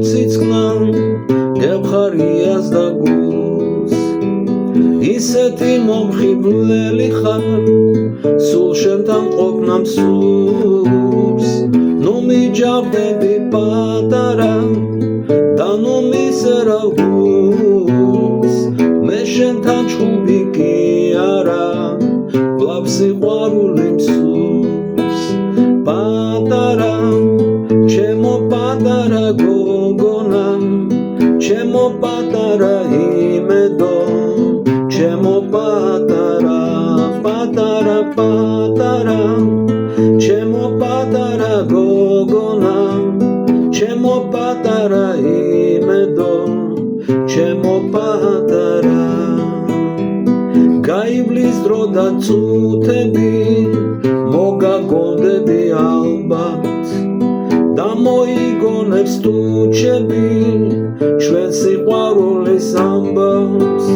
ციცკნა გევხარიას და გულს ისეთი მომხიბვლელი ხარ სულ შენთან ყოფნა მსურს ნუ მიჯავრდები პატარა და ნუ მისერა გულს მე შენთან ჩხუბი კი არა კვლავ სიყვარული მსურს პატარა ჩემო პატარა გოგონა ჩემო პატარა იმედო ჩემო პატარა პატარა პატარა ჩემო პატარა გოგონა ჩემო პატარა იმედო ჩემო პატარა გაივლის დრო და წუთები მოგაგონდები ალბათ და მოიგონებს ტუჩები ჩვენ სიყვარულის ამბავს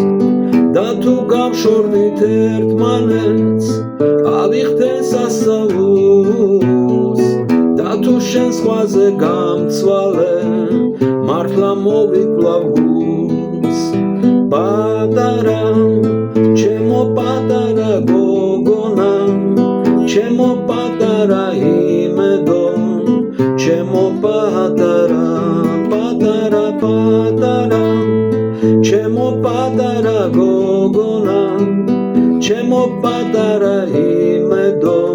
და თუ გავშორდით ერთმანეთს ავიხდენ სასწაულს და თუ შენ სხვაზე გამცვალე მართლა მოვიკლავ გულს პატარა ჩემო პატარა გოგონა ჩემო პატარა იმედო ჩემო პატარა პატარა პატარა ჩემო პატარა გოგონა ჩემო პატარა იმედო